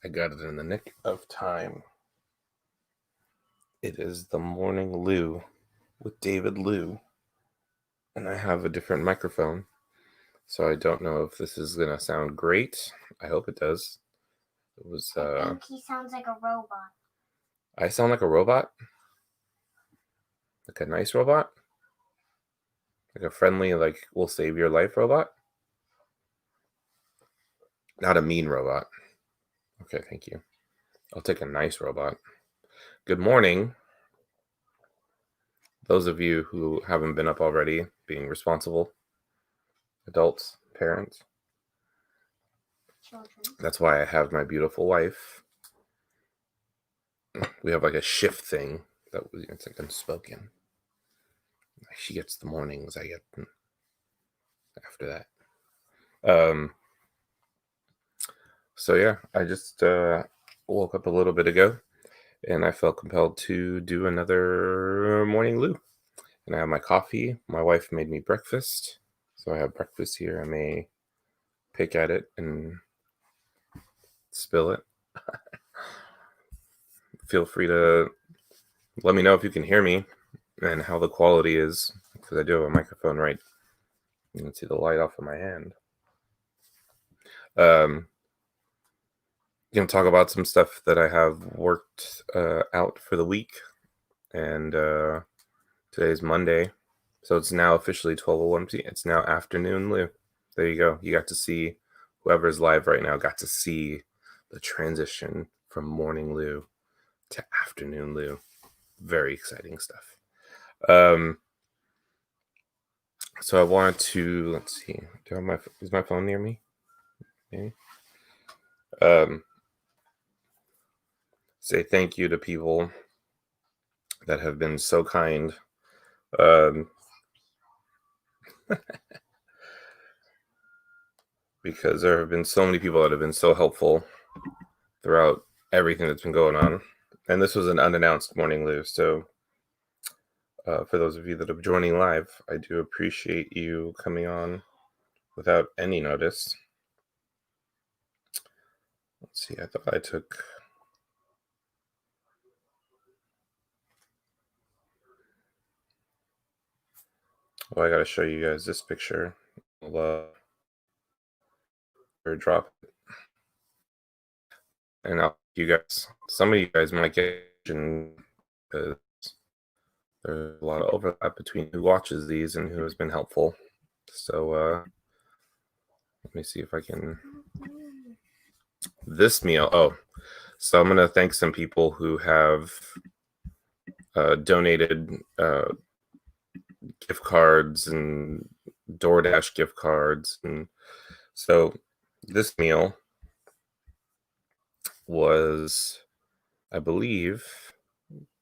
I got it in the nick of time. It is the Morning Lew with David Lew, and I have a different microphone, so I don't know if this is gonna sound great. I hope it does. It was. I think he sounds like a robot. I sound like a robot, like a nice robot, like a friendly, like will save your life robot, not a mean robot. Okay, thank you. I'll take a nice robot. Good morning. Those of you who haven't been up already, being responsible adults, parents. Children. That's why I have my beautiful wife. We have like a shift thing it's like unspoken. She gets the mornings, I get after that. So yeah, I just woke up a little bit ago, and I felt compelled to do another Morning Lew. And I have my coffee. My wife made me breakfast, so I have breakfast here. I may pick at it and spill it. Feel free to let me know if you can hear me and how the quality is, because I do have a microphone right. You can see the light off of my hand. Going to talk about some stuff that I have worked out for the week, and today's Monday, so it's now officially 12:01 p.m. It's now afternoon Lew. There you go. You got to see, whoever's live right now got to see the transition from Morning Lew to afternoon Lew. Very exciting stuff. So I wanted to, let's see, is my phone near me? Maybe. Say thank you to people that have been so kind. Because there have been so many people that have been so helpful throughout everything that's been going on. And this was an unannounced Morning Lew, so for those of you that are joining live, I do appreciate you coming on without any notice. Let's see, I thought I took... Well, I gotta show you guys this picture. I'll drop it. And you guys, some of you guys might get, because there's a lot of overlap between who watches these and who has been helpful. So let me see if I can... This meal, so I'm going to thank some people who have donated gift cards and DoorDash gift cards. And so this meal was, I believe,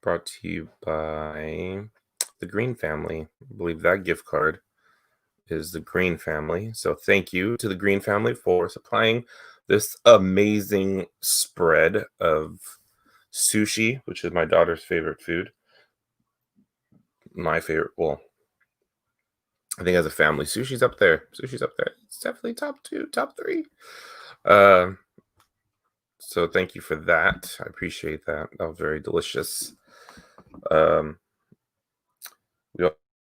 brought to you by the Green family. I believe that gift card is the Green family. So thank you to the Green family for supplying this amazing spread of sushi, which is my daughter's favorite food. My favorite, well, I think as a family, sushi's up there. It's definitely top 2, top 3. So thank you for that. I appreciate that. That was very delicious. We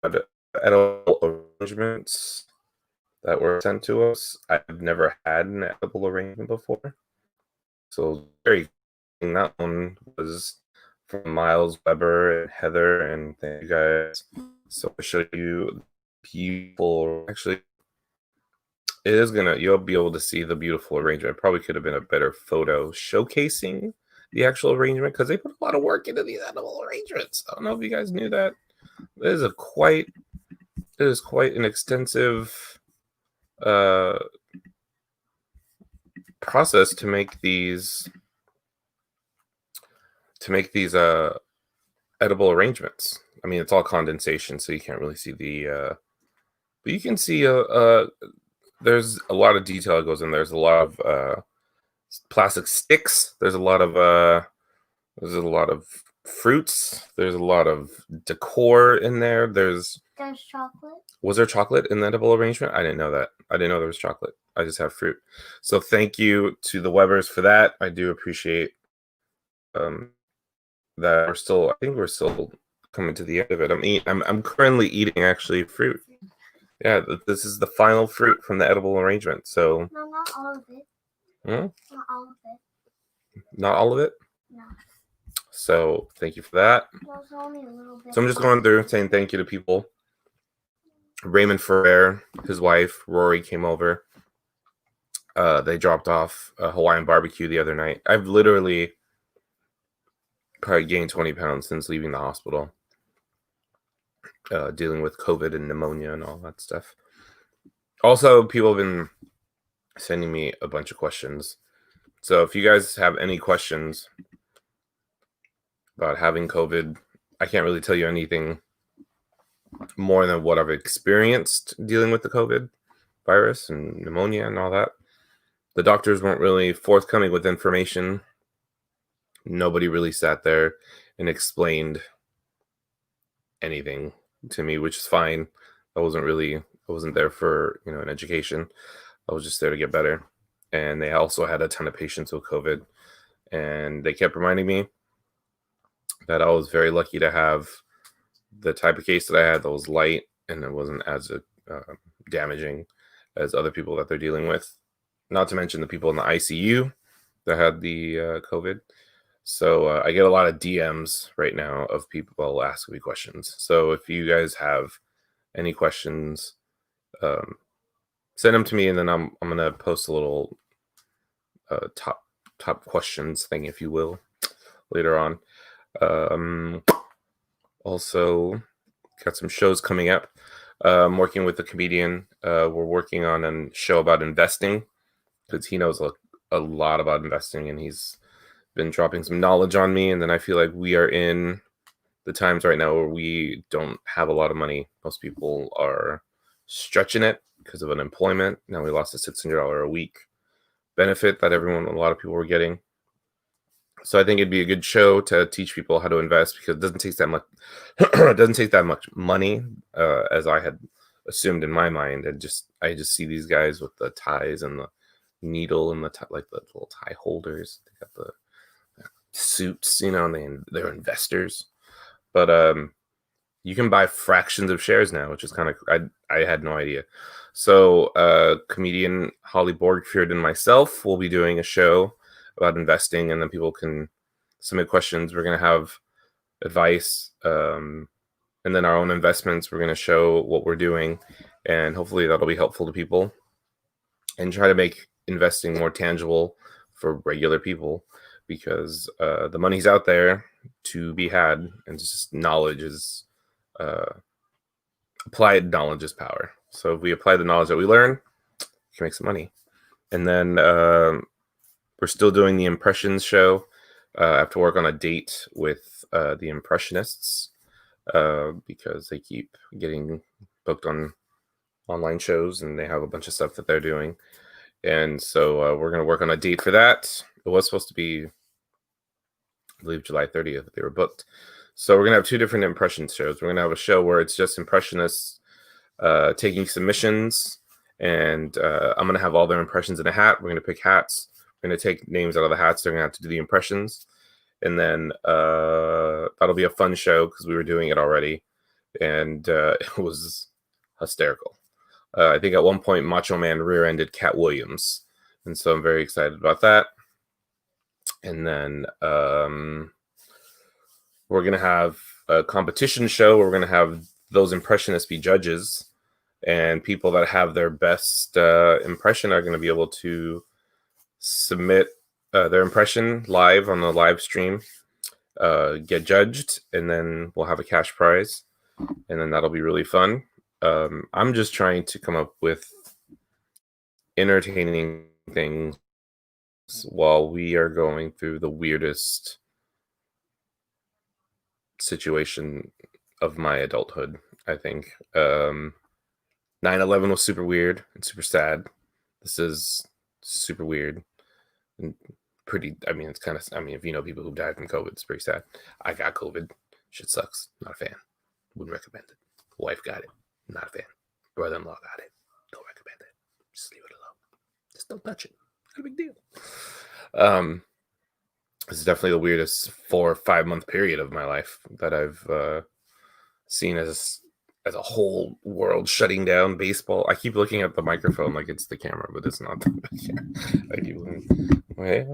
had edible arrangements that were sent to us. I've never had an edible arrangement before, so very. That one was from Miles, Weber, and Heather, and thank you guys. So I'll show you people. Actually, you'll be able to see the beautiful arrangement. It probably could have been a better photo showcasing the actual arrangement, because they put a lot of work into these edible arrangements. I don't know if you guys knew that. It is quite an extensive process to make these edible arrangements. I mean, it's all condensation, so you can't really see the but you can see there's a lot of detail that goes in. There's a lot of plastic sticks. There's a lot of fruits. There's a lot of decor in there. There's There's chocolate. Was there chocolate in the edible arrangement? I didn't know that. I didn't know there was chocolate. I just have fruit. So thank you to the Webbers for that. I do appreciate that. I think we're still coming to the end of it. I'm currently eating actually fruit. Yeah, this is the final fruit from the edible arrangement. So No, not all of it. hmm? Not all of it. Not all of it. No. So thank you for that. There's only a little bit. So I'm just going through saying thank you to people. Raymond Ferrer, his wife Rory came over. They dropped off a Hawaiian barbecue the other night. I've literally probably gained 20 pounds since leaving the hospital, dealing with COVID and pneumonia and all that stuff. Also, people have been sending me a bunch of questions. So if you guys have any questions about having COVID, I can't really tell you anything more than what I've experienced dealing with the COVID virus and pneumonia and all that. The doctors weren't really forthcoming with information. Nobody really sat there and explained anything to me, which is fine. I wasn't there for, an education. I was just there to get better. And they also had a ton of patients with COVID. And they kept reminding me that I was very lucky to have the type of case that I had that was light and it wasn't as damaging as other people that they're dealing with. Not to mention the people in the ICU that had the COVID. So I get a lot of DMs right now of people asking me questions. So if you guys have any questions, send them to me, and then I'm gonna post a little top questions thing, if you will, later on. Also, got some shows coming up. I'm working with a comedian. We're working on a show about investing because he knows a lot about investing, and he's been dropping some knowledge on me. And then I feel like we are in the times right now where we don't have a lot of money. Most people are stretching it because of unemployment. Now we lost a $600 a week benefit that a lot of people were getting. So I think it'd be a good show to teach people how to invest because it doesn't take that much. It doesn't take that much money as I had assumed in my mind. I just see these guys with the ties and the needle and the little tie holders. They got the suits, and they're investors. But you can buy fractions of shares now, which is kind of I had no idea. So comedian Holly Borgfjord and myself will be doing a show about investing, and then people can submit questions. We're going to have advice, and then our own investments. We're going to show what we're doing, and hopefully that'll be helpful to people and try to make investing more tangible for regular people because the money's out there to be had, and just knowledge is applied knowledge is power. So if we apply the knowledge that we learn, we can make some money. And then we're still doing the Impressions show. I have to work on a date with the Impressionists because they keep getting booked on online shows and they have a bunch of stuff that they're doing. And so we're going to work on a date for that. It was supposed to be, I believe, July 30th. They were booked. So we're going to have two different impression shows. We're going to have a show where it's just impressionists taking submissions, and I'm going to have all their impressions in a hat. We're going to pick hats. We're going to take names out of the hats. They're going to have to do the impressions. And then that'll be a fun show because we were doing it already. And it was hysterical. I think at one point Macho Man rear-ended Cat Williams. And so I'm very excited about that. And then we're going to have a competition show where we're going to have those impressionists be judges. And people that have their best impression are going to be able to submit their impression live on the live stream, get judged, and then we'll have a cash prize. And then that'll be really fun. I'm just trying to come up with entertaining things while we are going through the weirdest situation of my adulthood, I think. 9/11 was super weird and super sad. This is super weird and pretty, it's kind of, if you know people who died from COVID, it's pretty sad. I got COVID. Shit sucks. Not a fan. Wouldn't recommend it. Wife got it. Not a fan. Brother-in-law got it. Don't recommend it. Just leave it alone. Just don't touch it. Not a big deal. This is definitely the weirdest 4 or 5 month period of my life that I've seen as a whole world shutting down baseball. I keep looking at the microphone like it's the camera, but it's not. I keep looking. Hey,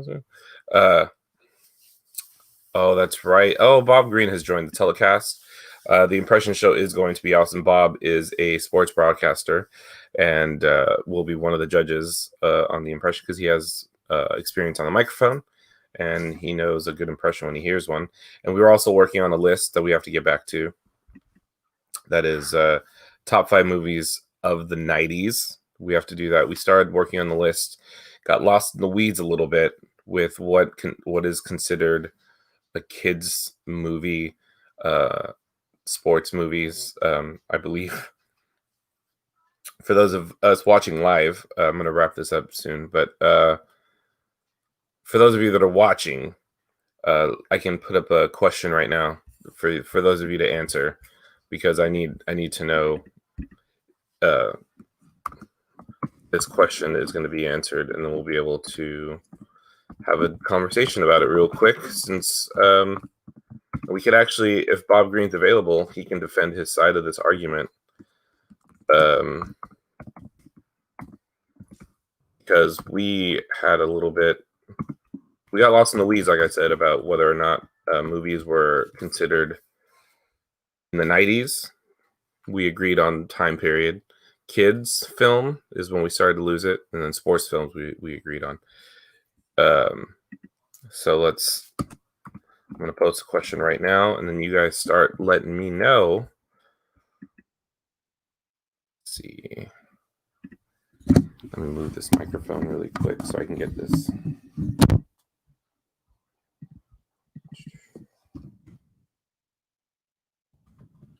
oh, that's right. Oh, Bob Green has joined the telecast. The impression show is going to be awesome. Bob is a sports broadcaster and will be one of the judges on the impression because he has experience on the microphone and he knows a good impression when he hears one. And we were also working on a list that we have to get back to. That is top 5 movies of the 90s. We have to do that. We started working on the list, got lost in the weeds a little bit with what is considered a kids movie, sports movies. I believe for those of us watching live, I'm going to wrap this up soon, but for those of you that are watching, I can put up a question right now for those of you to answer because I need to know this question is going to be answered, and then we'll be able to have a conversation about it real quick since we could actually, if Bob Green's available, he can defend his side of this argument. Because we had a little bit, we got lost in the weeds, like I said, about whether or not movies were considered in the 90s. We agreed on time period. Kids film is when we started to lose it, and then sports films we agreed on. So I'm going to post a question right now, and then you guys start letting me know. Let's see. Let me move this microphone really quick so I can get this.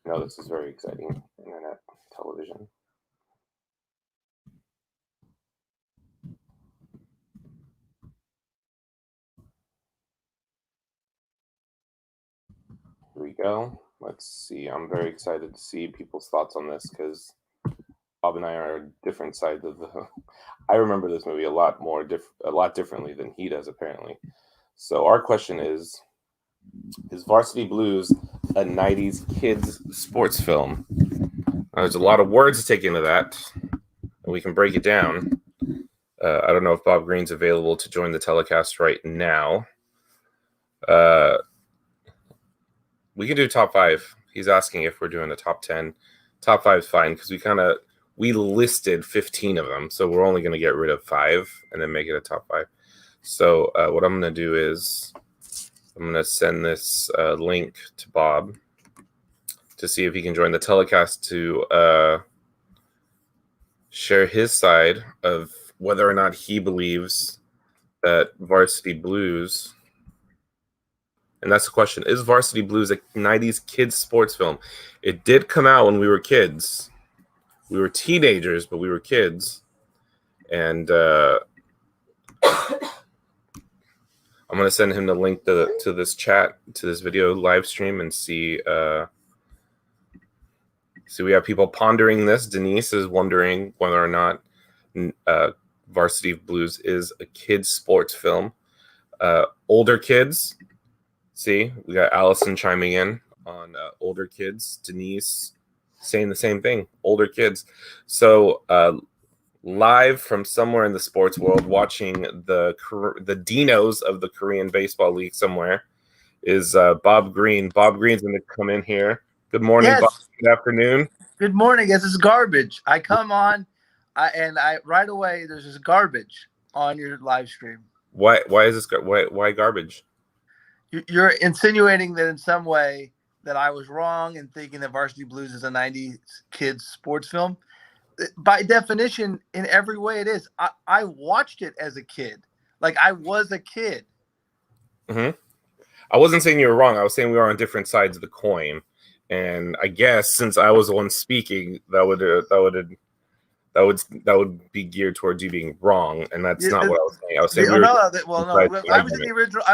No, this is very exciting. Internet, television. Here we go. Let's see. I'm very excited to see people's thoughts on this because Bob and I are different sides of the. I remember this movie a lot differently than he does apparently. So our question is Varsity Blues a 90s kids sports film? There's a lot of words to take into that, and we can break it down. I don't know if Bob Green's available to join the telecast right now. We can do top 5. He's asking if we're doing the top 10. Top 5 is fine because we listed 15 of them, so we're only going to get rid of 5 and then make it a top 5. So what I'm going to do is I'm going to send this link to Bob to see if he can join the telecast to share his side of whether or not he believes that Varsity Blues, and that's the question, is Varsity Blues a 90s kids sports film? It did come out when we were kids. We were teenagers, but we were kids. And I'm going to send him the link to this chat, to this video live stream, and see. We have people pondering this. Denise is wondering whether or not Varsity Blues is a kids sports film. Older kids. See, we got Allison chiming in on older kids. Denise saying the same thing. Older kids. So live from somewhere in the sports world, watching the Dinos of the Korean Baseball League somewhere, is Bob Green. Bob Green's going to come in here. Good morning, Yes. Bob. Good afternoon. Good morning. Yes, it's garbage. I come on, and right away there's this garbage on your live stream. Why is this? Why garbage? You're insinuating that in some way that I was wrong in thinking that Varsity Blues is a 90s kids sports film. By definition, in every way it is. I watched it as a kid. Like I was a kid. Mm-hmm. I wasn't saying you were wrong. I was saying we were on different sides of the coin. And I guess since I was the one speaking, that would be geared towards you being wrong, and that's not what I was saying. I was saying I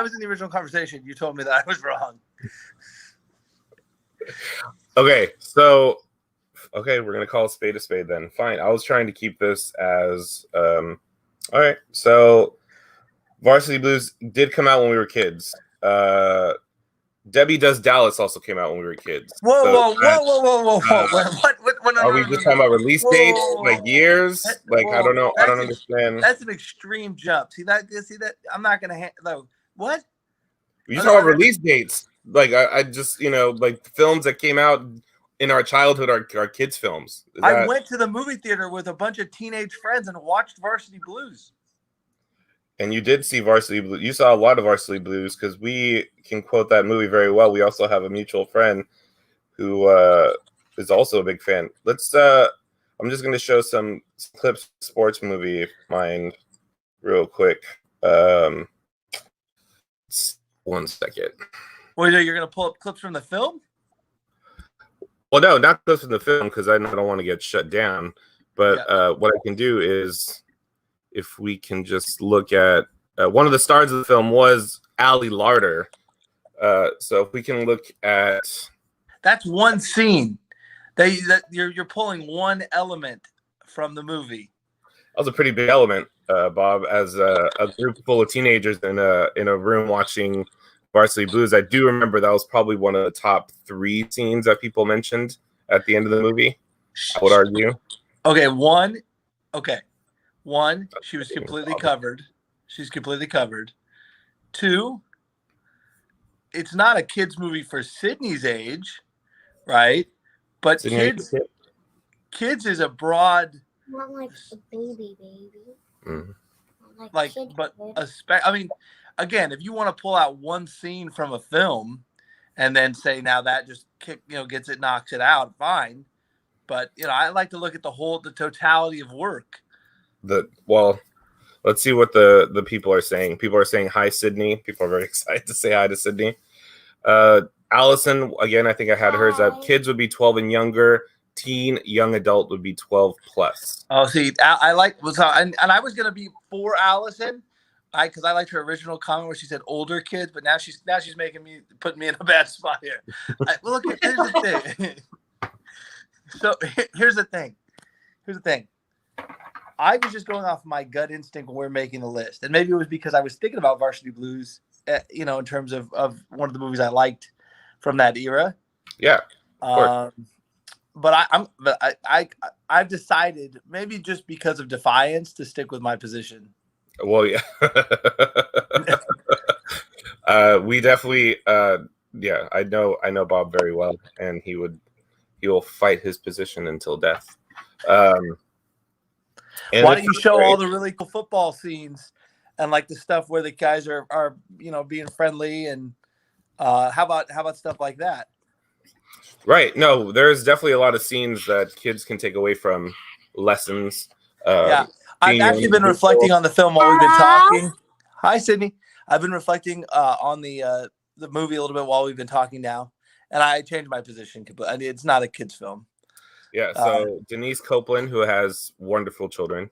was in the original conversation. You told me that I was wrong. Okay, so Okay, we're gonna call a spade then. Fine. I was trying to keep this as all right. So Varsity Blues did come out when we were kids. Debbie Does Dallas also came out when we were kids. Whoa, So whoa, whoa, whoa, whoa, whoa, whoa! What? No, are no, we no, no, just talking no. about release Whoa, dates, whoa, like whoa. years? Like I don't know. I don't understand. That's an extreme jump. See that? I'm not gonna no. What? You talking about release dates? Like I just like films that came out in our childhood, our kids' films. I went to the movie theater with a bunch of teenage friends and watched Varsity Blues. And you did see Varsity Blues. You saw a lot of Varsity Blues because we can quote that movie very well. We also have a mutual friend who is also a big fan. I'm just going to show some clips of sports movie, if you mind, real quick. 1 second. Wait, you're going to pull up clips from the film? Well, no, not clips from the film because I don't want to get shut down. But what I can do is, if we can just look at one of the stars of the film was Ali Larder. So if we can look at, that's one scene. You're pulling one element from the movie. That was a pretty big element, Bob, as a group full of teenagers in a room watching Varsity Blues. I do remember that was probably one of the top 3 scenes that people mentioned at the end of the movie, I would argue. Okay, one, she was completely covered. She's completely covered. 2, it's not a kid's movie for Sydney's age, right? But kids is a broad. Not like a baby. Mm-hmm. I mean, again, if you want to pull out one scene from a film and then say now that just knocks it out, fine. But I like to look at the totality of work. Let's see what the people are saying. People are saying hi, Sydney. People are very excited to say hi to Sydney. Allison, again, I think I had hers that kids would be 12 and younger. Teen, young adult would be 12 plus. Oh, see, I like and I was gonna be for Allison, because I liked her original comment where she said older kids, but now she's putting me in a bad spot here. Look, here's the thing. So here's the thing. I was just going off my gut instinct when we were making the list, and maybe it was because I was thinking about Varsity Blues, in terms of one of the movies I liked from that era. Yeah. Of course. But I've decided, maybe just because of defiance, to stick with my position. Well, yeah. We definitely yeah, I know Bob very well, and he will fight his position until death. Why don't you show all the really cool football scenes and like the stuff where the guys are being friendly, and how about stuff like that? Right. No, there's definitely a lot of scenes that kids can take away from lessons. Yeah. I've actually been reflecting on the film while we've been talking. Hi, Sydney. I've been reflecting on the movie a little bit while we've been talking now, and I changed my position completely. It's not a kid's film. Yeah. So Denise Copeland, who has wonderful children,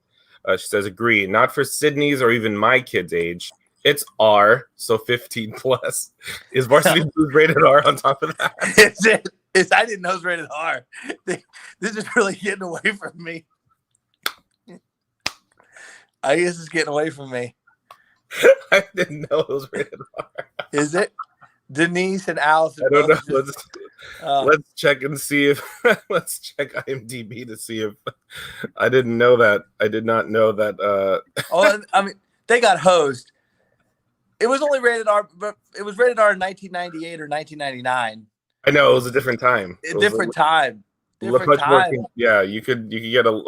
she says, agree. Not for Sydney's or even my kid's age. It's R, so 15 plus. Is Varsity Blues rated R on top of that? I didn't know it was rated R. This is really getting away from me. I guess it's getting away from me. I didn't know it was rated R. Is it? Denise and Allison. I don't know. Let's check and see if let's check IMDb to see if I didn't know that. I did not know that. I mean, they got hosed. It was only rated R, but it was rated R in 1998 or 1999. I know it was a different time. Different time. Yeah, you could get a.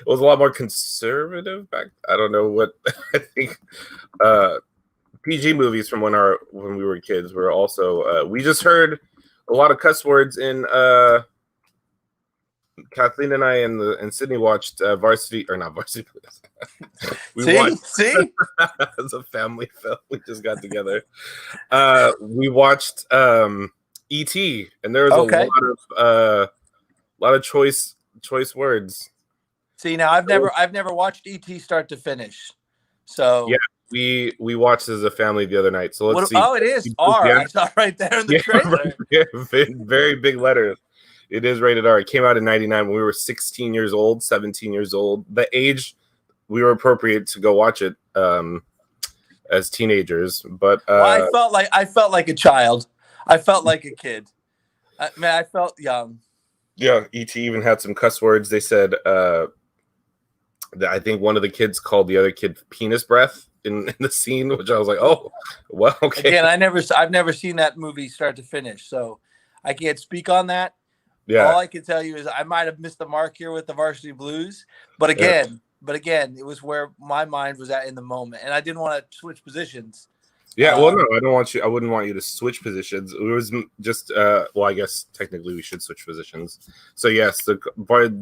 It was a lot more conservative back. I don't know what I think. PG movies from when we were kids were also. We just heard a lot of cuss words in. Kathleen and I and Sydney watched Varsity or not Varsity. We watched as a family film. We just got together. We watched E.T. and there was a lot of choice words. See, now I've never watched E.T. start to finish. So yeah, we watched as a family the other night. So let's see. Oh, it is R. I saw right there in the trailer. Very big letters. It is rated R. It came out in 99 when we were 16 years old, 17 years old. The age we were appropriate to go watch it as teenagers. But Well, I felt like a child. I felt like a kid. I felt young. yeah, E.T. even had some cuss words. They said that I think one of the kids called the other kid penis breath in the scene, which I was like, oh, well, okay. Again, I've never seen that movie start to finish, so I can't speak on that. Yeah. All I can tell you is I might have missed the mark here with the Varsity Blues, but again, it was where my mind was at in the moment, and I didn't want to switch positions. Yeah, well, no, I wouldn't want you to switch positions. It was just, well, I guess technically we should switch positions. So yes,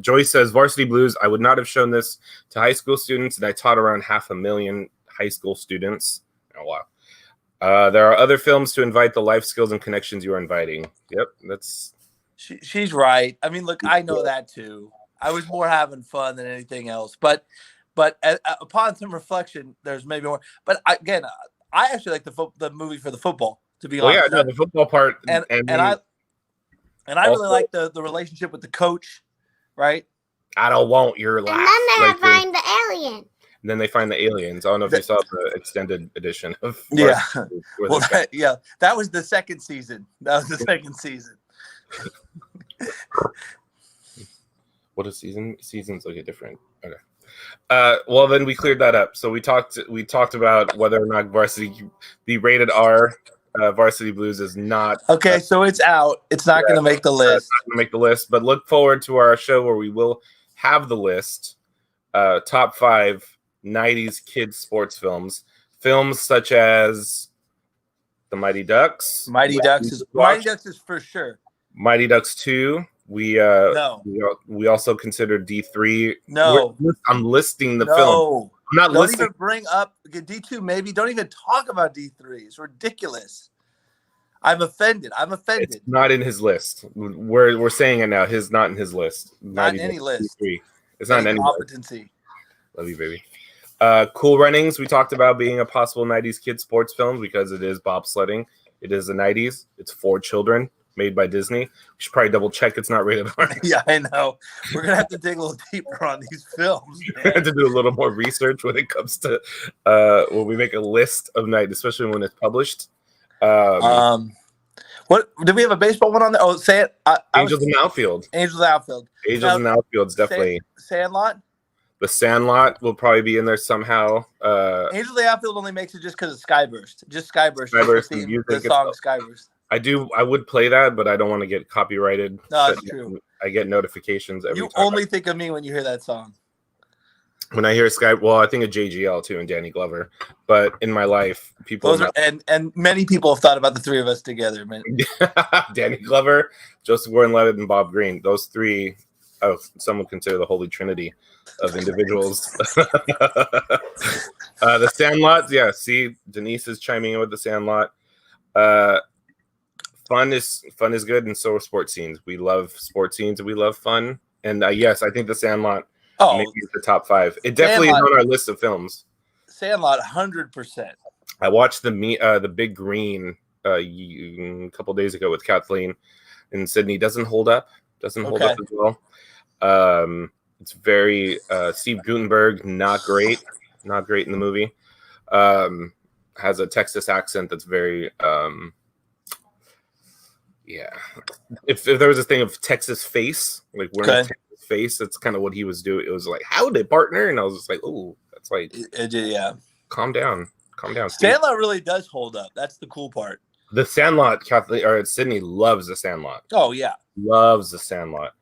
Joyce says, Varsity Blues, I would not have shown this to high school students, and I taught around 500,000 high school students. Oh, wow. There are other films to invite the life skills and connections you are inviting. Yep, that's... She's right. I mean, look, I know that too. I was more having fun than anything else, but upon some reflection, there's maybe more. But again, I actually like the movie for the football, to be honest. Yeah, no, the football part, and I really like the relationship with the coach, right? I don't want your life. And then they find the alien. And then they find the aliens. I don't know if you saw the extended edition of well, that was the second season. What a season? Seasons look different. Okay. Well, then we cleared that up. So we talked about whether or not the rated R Varsity Blues is not okay. So it's out. It's not going to make the list. It's not going to make the list. But look forward to our show where we will have the list. Top 5 '90s kids sports films such as The Mighty Ducks. Mighty Ducks is for sure. Mighty Ducks 2. We also consider D3. No, I'm listing the film. I'm not don't listing. Even bring up D2. Maybe don't even talk about D3. It's ridiculous. I'm offended. It's not in his list. We're saying it now. His not in his list. Not in any list. D3. It's not in any competency. List. Love you, baby. Cool Runnings. We talked about being a possible '90s kids sports film because it is bobsledding. It is the '90s. It's for children. Made by Disney. We should probably double check it's not rated R. Yeah, I know. We're gonna have to dig a little deeper on these films. We have to do a little more research when it comes to when we make a list of night, especially when it's published. What did we have a baseball one on there? Oh, say it. Angels in the Outfield. Angels Outfield. Angels in the Outfield's definitely. Sandlot. The Sandlot will probably be in there somehow. Angels in the Outfield only makes it just because of Skyburst. Just Skyburst. The song Skyburst. I would play that, but I don't want to get copyrighted. No, that's true. I get notifications every time. You only think of me when you hear that song. When I hear Sky, well, I think of JGL too and Danny Glover. But in my life, people and many people have thought about the three of us together. Man. Danny Glover, Joseph Gordon-Levitt, and Bob Green. Those three, some would consider the holy trinity of individuals. The Sandlot, yeah. See, Denise is chiming in with the Sandlot. Fun is good, and so are sports scenes. We love sports scenes, and we love fun. And yes, I think the Sandlot maybe is the top 5. It definitely is on our list of films. Sandlot, 100%. I watched the Big Green a couple days ago with Kathleen in Sydney. Doesn't hold up. Hold up as well. It's very Steve Guttenberg, not great in the movie. Has a Texas accent that's very yeah. If there was a thing of Texas face, like we're in Texas face, that's kind of what he was doing. It was like, howdy, partner, and I was just like, oh, that's like, yeah. Calm down. Sandlot really does hold up. That's the cool part. The Sandlot, Kathleen or Sydney loves the Sandlot. Oh yeah, loves the Sandlot.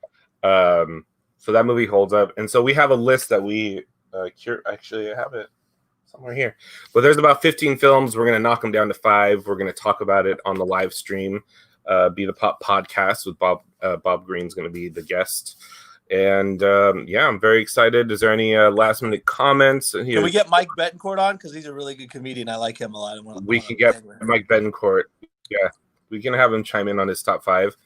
So that movie holds up, and so we have a list that we actually I have it somewhere here. But there's about 15 films. We're gonna knock them down to 5. We're gonna talk about it on the live stream. Be the Pop podcast with Bob. Bob Green's going to be the guest, and I'm very excited. Is there any last minute comments? Can we get Mike Betancourt on because he's a really good comedian? I like him a lot. We can get Mike Betancourt. Yeah, we can have him chime in on his top 5.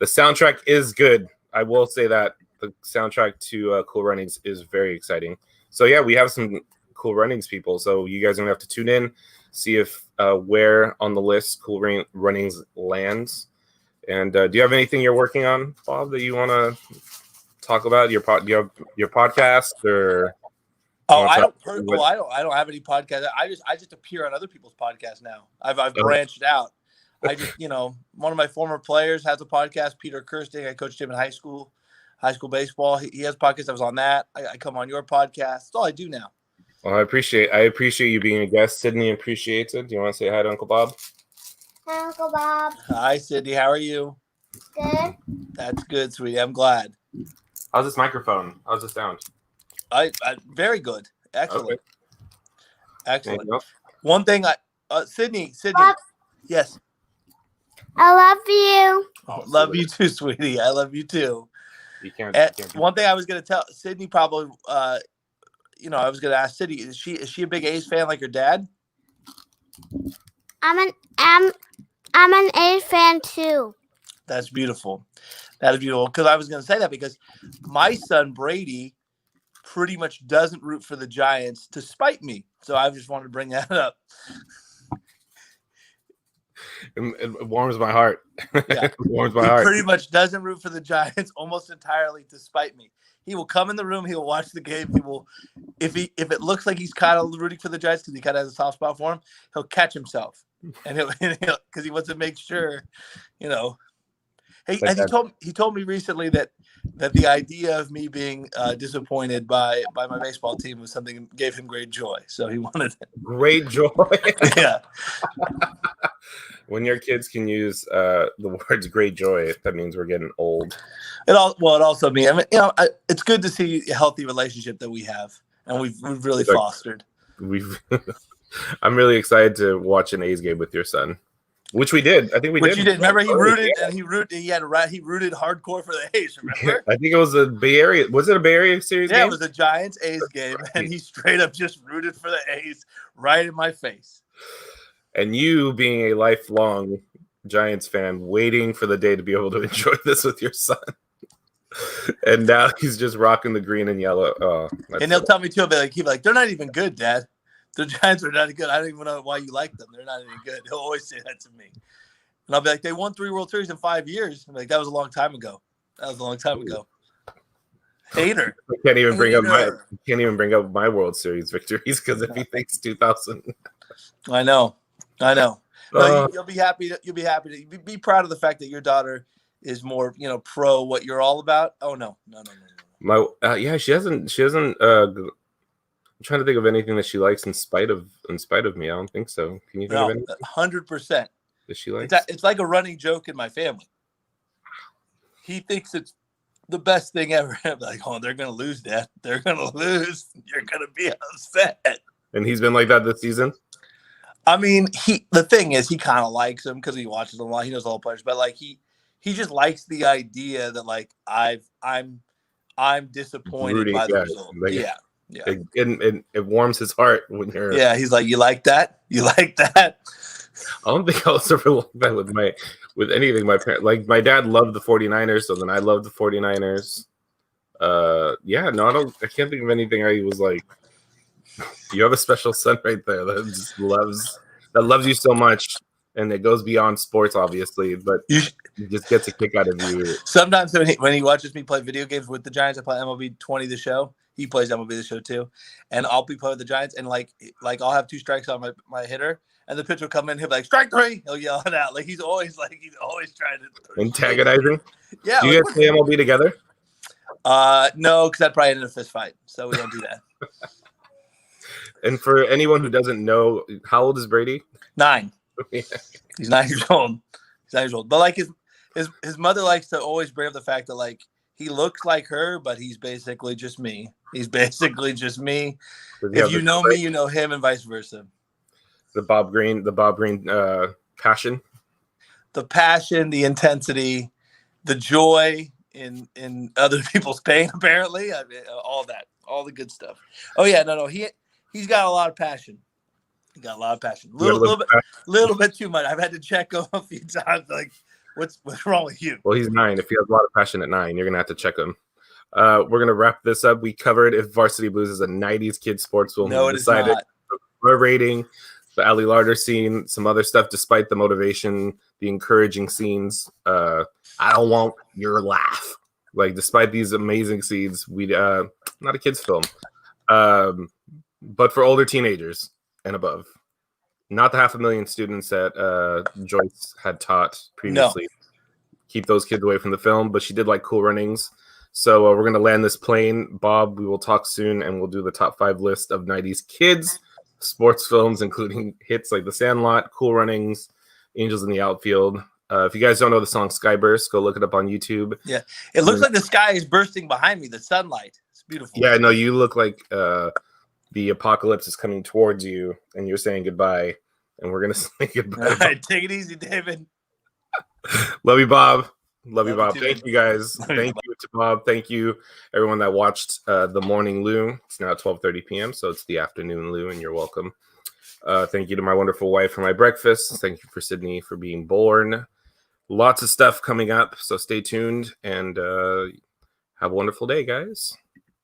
The soundtrack is good. I will say that the soundtrack to Cool Runnings is very exciting. So yeah, we have some Cool Runnings people. So you guys are gonna have to tune in. See if where on the list Cool Runnings lands, And do you have anything you're working on, Bob, that you want to talk about? Do you have your podcast or? I don't have any podcasts. I just appear on other people's podcasts now. I've branched out. I just, one of my former players has a podcast, Peter Kirsting. I coached him in high school baseball. He has podcasts. I was on that. I come on your podcast. That's all I do now. Well, I appreciate you being a guest. Sydney appreciates it. Do you want to say hi to Uncle Bob? Hi, Uncle Bob. Hi, Sydney. How are you? Good. That's good, sweetie. I'm glad. How's this microphone? How's the sound? I very good. Excellent. Okay. Excellent. One thing Sydney. Bob, Yes. I love you. Oh, love you too, sweetie. I love you too. You can't. One thing I was going to tell Sydney probably, I was going to ask Sydney, is she a big A's fan like her dad? I'm an A's fan too. That's beautiful. That is beautiful. Because I was going to say that because my son Brady pretty much doesn't root for the Giants to spite me. So I just wanted to bring that up. It warms my heart. Yeah. It warms my heart. He pretty much doesn't root for the Giants almost entirely to spite me. He will come in the room. He will watch the game. He will, if it looks like he's kind of rooting for the Giants because he kind of has a soft spot for him, he'll catch himself and he'll because he wants to make sure, Hey, and he told me recently that the idea of me being disappointed by my baseball team was something that gave him great joy. So he wanted it. Great joy. Yeah. When your kids can use the words "great joy," that means we're getting old. It also means it's good to see a healthy relationship that we have, and we've really fostered. I'm really excited to watch an A's game with your son. Which we did. I think we did. Which you did. Remember, he rooted and he rooted hardcore for the A's. Remember? I think it was a Bay Area. Was it a Bay Area series game? Yeah, it was a Giants A's game, and he straight up just rooted for the A's right in my face. And you, being a lifelong Giants fan, waiting for the day to be able to enjoy this with your son. And now he's just rocking the green and yellow. Oh, and he'll tell me too. He'll be like, they're not even good, Dad. The Giants are not good. I don't even know why you like them. They're not any good. He'll always say that to me. And I'll be like, they won 3 World Series in 5 years. I'm like, that was a long time ago. Hater. I can't even bring up my World Series victories because if he thinks 2000. I know. No, you'll be happy. You'll be happy to be proud of the fact that your daughter is more, pro what you're all about. Oh no. She hasn't. I'm trying to think of anything that she likes in spite of me. I don't think so. Can you think of anything? 100%. Does she like? It's like a running joke in my family. He thinks it's the best thing ever. I'm like, oh, they're gonna lose, Dad. They're gonna lose. You're gonna be upset. And he's been like that this season. I mean, the thing is, he kind of likes him because he watches them a lot. He knows all the players, but like he just likes the idea that like I'm disappointed by the result. Like, yeah. It warms his heart when you're. Yeah, he's like, you like that? You like that? I don't think I was ever like that with anything. My parents, like my dad loved the 49ers, so then I loved the 49ers. I can't think of anything I was like. You have a special son right there that just loves you so much, and it goes beyond sports, obviously, but he just gets a kick out of you. Sometimes when he watches me play video games with the Giants, I play MLB 20 the show. He plays MLB the show too, and I'll be playing with the Giants, and like I'll have 2 strikes on my hitter, and the pitcher will come in, he'll be like, strike 3. He'll yell it out. Like he's always trying to antagonizing. Yeah. Do you guys play MLB together? No, because I'd probably end in a fist fight, so we don't do that. And for anyone who doesn't know, how old is Brady? 9. He's 9 years old. But like his mother likes to always bring up the fact that like he looks like her, but he's basically just me. If you know me, you know him, and vice versa. The Bob Green passion. The passion, the intensity, the joy in other people's pain. Apparently, I mean, all that, all the good stuff. Oh yeah, no, he's got a lot of passion. Little bit too much. I've had to check him a few times. Like, what's wrong with you? Well, he's 9. If he has a lot of passion at 9, you're gonna have to check him. We're gonna wrap this up. We covered if Varsity Blues is a '90s kid sports film. No, it is not. Our rating the Ali Larder scene, some other stuff. Despite the motivation, the encouraging scenes, I don't want your laugh. Like, despite these amazing scenes, we not a kids' film, but for older teenagers and above. Not the 500,000 students that Joyce had taught previously. No. Keep those kids away from the film, but she did like Cool Runnings. So we're going to land this plane. Bob, we will talk soon, and we'll do the top 5 list of 90s kids sports films, including hits like The Sandlot, Cool Runnings, Angels in the Outfield. If you guys don't know the song Skyburst, go look it up on YouTube. Yeah, it looks like the sky is bursting behind me. The sunlight. It's beautiful. Yeah, no, you look like the apocalypse is coming towards you, and you're saying goodbye, and we're going to say goodbye. All right, take it easy, David. Love you, Bob. Love you, Bob. too, Thank man. you, guys. Thank you to Bob. Thank you, everyone that watched the Morning Lew. It's now 12:30 p.m., so it's the afternoon Lew, and you're welcome. Thank you to my wonderful wife for my breakfast. Thank you for Sydney for being born. Lots of stuff coming up, so stay tuned, and have a wonderful day, guys.